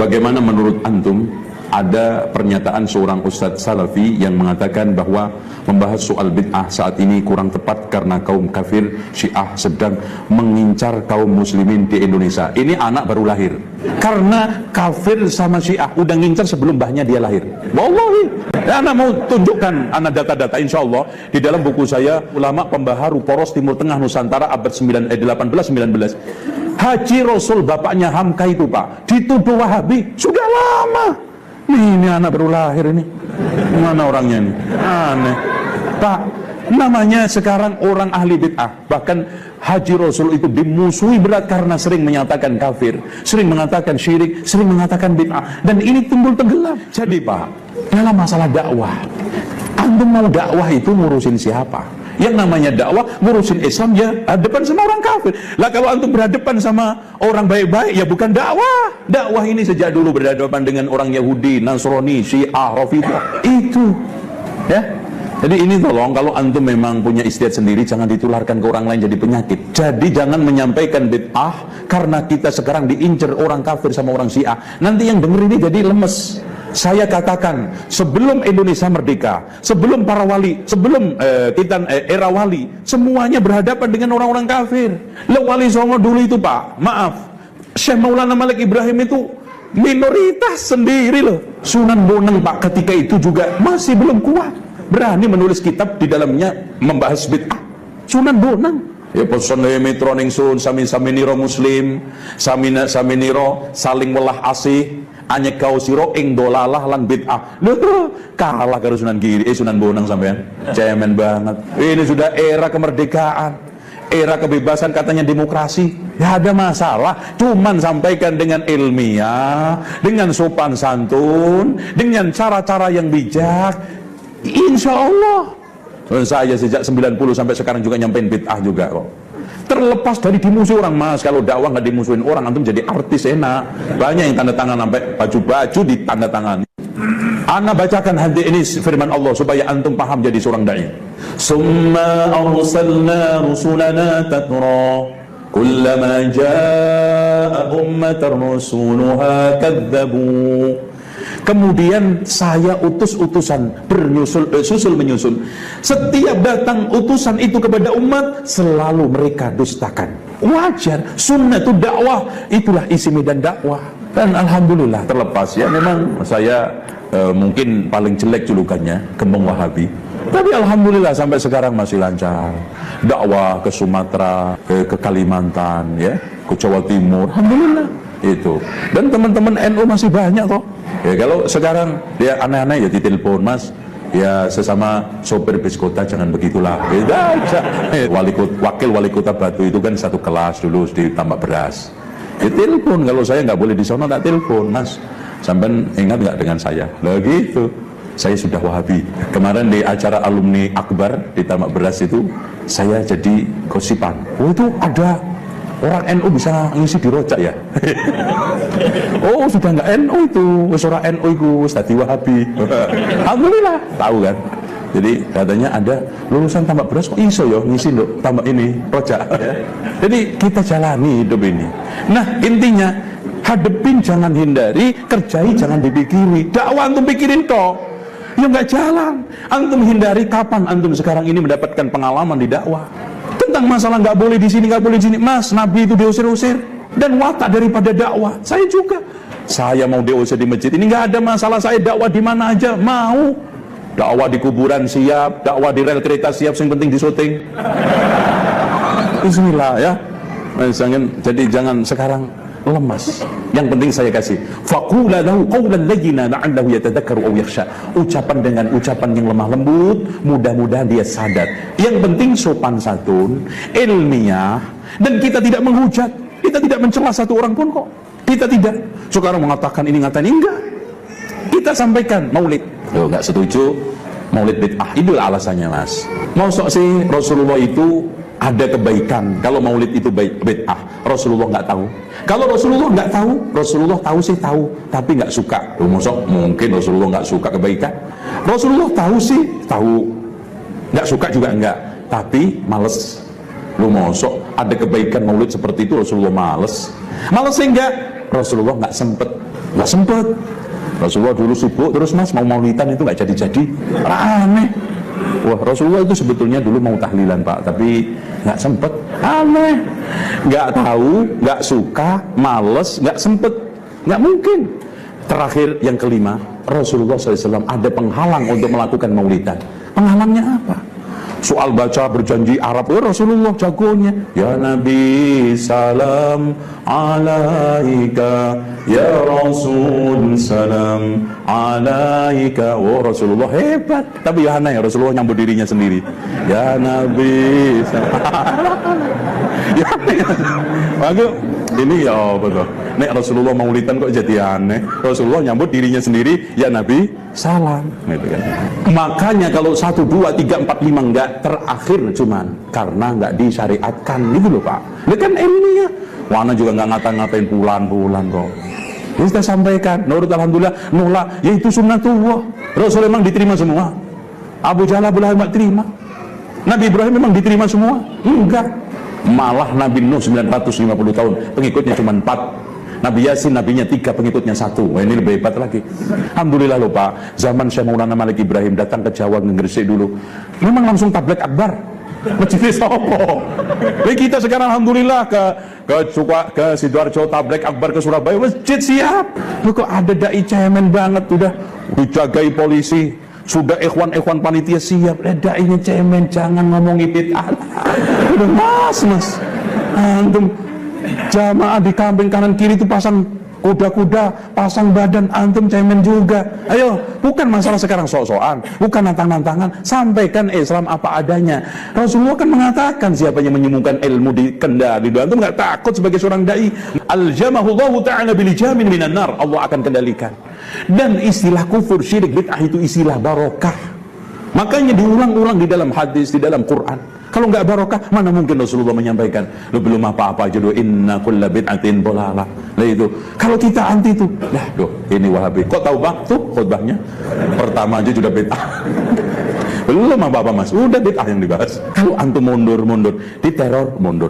Bagaimana menurut antum? Ada pernyataan seorang ustadz salafi yang mengatakan bahwa membahas soal bid'ah saat ini kurang tepat karena kaum kafir Syiah sedang mengincar kaum muslimin di Indonesia. Ini anak baru lahir. Karena kafir sama Syiah udah ngincar sebelum mbahnya dia lahir. Wallahi. Anak mau tunjukkan anak data-data insya Allah di dalam buku saya Ulama Pembaharu Poros Timur Tengah Nusantara abad 18-19. Haji Rasul bapaknya Hamka itu Pak dituduh Wahabi sudah lama. Ini anak baru lahir ini. Mana orangnya ini? Aneh. Pak, namanya sekarang orang ahli bid'ah. Bahkan Haji Rasul itu dimusuhi berat karena sering menyatakan kafir, sering mengatakan syirik, sering mengatakan bid'ah. Dan ini timbul tenggelam. Jadi Pak, dalam masalah dakwah, antum mau dakwah itu ngurusin siapa? Yang namanya dakwah ngurusin Islam ya hadapan sama orang kafir. Lah kalau antum berhadapan sama orang baik-baik ya bukan dakwah. Dakwah ini sejak dulu berhadapan dengan orang Yahudi, Nasrani, Syiah, Rafidhah. Itu ya. Jadi ini tolong kalau antum memang punya istiadat sendiri jangan ditularkan ke orang lain jadi penyakit. Jadi jangan menyampaikan bid'ah karena kita sekarang diincar orang kafir sama orang Syiah. Nanti yang denger ini jadi lemes. Saya katakan sebelum Indonesia merdeka, sebelum para wali, sebelum kita era wali, semuanya berhadapan dengan orang-orang kafir. Wali Songo dulu itu Pak, maaf, Syekh Maulana Malik Ibrahim itu minoritas sendiri loh. Sunan Bonang Pak ketika itu juga masih belum kuat, berani menulis kitab di dalamnya membahas bid'ah. Sunan Bonang. Ya posone mitro ningsun sami-sami niro muslim, sami niro saling welah asih. Anya kau siro ing dolalah lan bid'ah. Loh, kalah karo Sunan Giri, Sunan Bonang sampean. Cemen banget. Ini sudah era kemerdekaan, era kebebasan katanya demokrasi. Ya ada masalah, cuman sampaikan dengan ilmiah, dengan sopan santun, dengan cara-cara yang bijak. Insya Allah. Saya sejak 90 sampai sekarang juga nyampein bid'ah juga kok. Terlepas dari dimusuhi orang Mas, kalau dakwah nggak dimusuhin orang, antum jadi artis enak. Banyak yang tanda tangan sampai baju-baju ditanda tangan. Ana bacakan hadis ini firman Allah supaya antum paham jadi seorang dai. Summa arsalna rusulana tatra kullama jaa ummatan rasuluha kadzabu. Kemudian saya utus utusan susul menyusul. Setiap datang utusan itu kepada umat selalu mereka dustakan. Wajar, sunnah itu dakwah, itulah isi medan dakwah. Dan alhamdulillah terlepas ya memang saya mungkin paling jelek julukannya Gembong Wahabi. Tapi alhamdulillah sampai sekarang masih lancar. Dakwah ke Sumatera, ke Kalimantan ya, ke Jawa Timur. Alhamdulillah itu. Dan teman-teman NU masih banyak kok. Ya kalau sekarang dia aneh-aneh ya ditelepon Mas. Ya sesama sopir bis kota jangan begitulah. Beda aja. Wakil wali kota Batu itu kan satu kelas dulu di Tambak Beras. Ya telepon kalau saya nggak boleh di sana tak telepon Mas. Sampai ingat nggak dengan saya? Lah gitu. Saya sudah Wahabi. Kemarin di acara alumni Akbar di Tambak Beras itu saya jadi gosipan. Oh itu ada orang NU bisa ngisi di rojak ya? Oh sudah nggak NU itu, suara NU itu tadi Wahabi. Alhamdulillah tahu kan. Jadi katanya ada lulusan Tambak Beras kok iso yo ngisi dok tambak ini rojak. Ya. Jadi kita jalani hidup ini. Nah intinya hadepin jangan hindari, kerjai jangan dipikiri. Dakwah antum pikirin toh, ya nggak jalan. Antum hindari kapan antum sekarang ini mendapatkan pengalaman di dakwah? Tentang masalah nggak boleh di sini, nggak boleh di sini. Mas, Nabi itu diusir-usir dan watak daripada dakwah. Saya juga. Saya mau diusir di masjid ini nggak ada masalah. Saya dakwah di mana aja mau. Dakwah di kuburan siap, dakwah di rel kereta siap. Yang penting di syuting. Bismillah ya. Jadi jangan sekarang lemas. Yang penting saya kasih faqula lahu qawlan layyina la'allahu yatadhakkaru aw yakhsha. Ucapan dengan ucapan yang lemah lembut, mudah-mudahan dia sadar. Yang penting sopan santun, ilmiah, dan kita tidak menghujat, kita tidak mencela satu orang pun kok. Kita tidak sekarang mengatakan ini ngatain enggak. Kita sampaikan maulid. Loh enggak setuju maulid bid'ah. Itulah alasannya Mas. Mosok sih Rasulullah itu ada kebaikan kalau maulid itu bid'ah? Rasulullah nggak tahu. Kalau Rasulullah nggak tahu, Rasulullah tahu sih tahu, tapi nggak suka. Mosok mungkin Rasulullah nggak suka kebaikan? Rasulullah tahu sih tahu, nggak suka juga enggak, tapi males. Lu mosok ada kebaikan maulid seperti itu Rasulullah males sehingga Rasulullah nggak sempet. Nggak sempet. Rasulullah dulu sibuk terus mas mau maulidan itu nggak jadi-jadi. Aneh. Wah, Rasulullah itu sebetulnya dulu mau tahlilan pak, tapi nggak sempet. Aneh. Nggak tahu, nggak suka, males, nggak sempet, nggak mungkin. Terakhir yang kelima, Rasulullah SAW ada penghalang untuk melakukan maulidan. Penghalangnya apa? Soal baca berjanji Arab, Rasulullah jagonya. Ya Nabi salam alaika, ya Rasul salam alaika. Oh Rasulullah hebat. Tapi ya aneh, Rasulullah nyambut dirinya sendiri. Ya Nabi salam. Ya aneh. Ini ya betul. Nek Rasulullah maulidan kok jadi aneh. Rasulullah nyambut dirinya sendiri, ya Nabi salam, gitu kan. Makanya kalau 1, 2, 3, 4, 5 enggak, terakhir cuman karena enggak disyariatkan gitu loh Pak. Ini kan ilmiah. Wana juga enggak ngata-ngatain bulan-bulan kok. Ini kita sampaikan, nurut alhamdulillah, nolak, yaitu sunnatullah. Rasul memang diterima semua. Abu Jahal enggak terima. Nabi Ibrahim memang diterima semua? Enggak. Malah Nabi Nuh 950 tahun, pengikutnya cuma 4. Nabi Yasin, nabinya 3, pengikutnya 1. Wah, ini lebih hebat lagi. Alhamdulillah loh Pak, zaman Syekh Maulana Malik Ibrahim datang ke Jawa, nge-Gresik dulu, memang langsung tabligh akbar. Masjid Sopo. Jadi kita sekarang alhamdulillah ke Sidoarjo tabligh akbar, ke Surabaya masjid siap. Loh kok ada dai cemen banget, udah dijagai polisi, sudah ikhwan panitia siap. Dainya cemen, jangan ngomongi bid'ah. Udah mas antum jamaah di kambing kanan kiri itu pasang kuda-kuda, pasang badan, antum cemen juga. Ayo, bukan masalah sekarang sok-sokan, bukan nantang-nantangan, sampaikan Islam apa adanya. Rasulullah kan mengatakan siapa yang menyembuhkan ilmu di kendali, antum nggak takut sebagai seorang dai. Aljamahullahu ta'ala bilijamin minan nar, Allah akan kendalikan. Dan istilah kufur, syirik, bid'ah itu istilah barokah. Makanya diulang-ulang di dalam hadis, di dalam Quran. Kalau nggak barokah, mana mungkin Rasulullah menyampaikan, lu belum apa-apa aja, inna kulla bid'atin dhalalah. Nah itu, kalau kita anti itu, lah doh, ini Wahabi. Kok tahu Pak? Tuh khutbahnya. Pertama aja sudah bid'ah. Belum apa-apa mas, udah bid'ah yang dibahas. Kalau antum mundur, diteror mundur,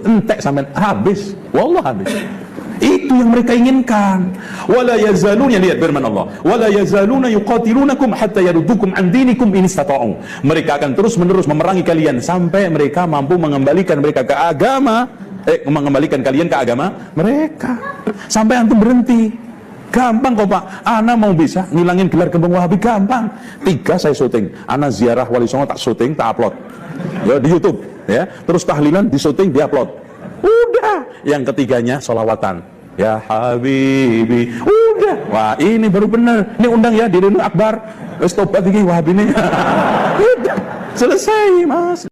entek sampai habis. Wallah habis. Itu yang mereka inginkan. Wala yazaluna, lihat firman Allah, wala yazaluna yuqatilunakum hatta yaruddukum an dinikum in istata'u. Mereka akan terus-menerus memerangi kalian sampai mereka mampu mengembalikan mereka ke agama, mengembalikan kalian ke agama mereka. Sampai antum berhenti. Gampang kok Pak. Ana mau bisa ngilangin gelar Gembong Wahabi gampang. 3 saya syuting. Ana ziarah Wali Songo tak syuting, tak upload. Ya di YouTube, ya. Terus tahlilan di syuting, di upload. Udah. Yang ketiganya sholawatan. Ya Habibi. Udah. Wah ini baru bener. Ini undang ya di Renu Akbar. Wes tobat iki Wahabi ini. Udah. Selesai mas.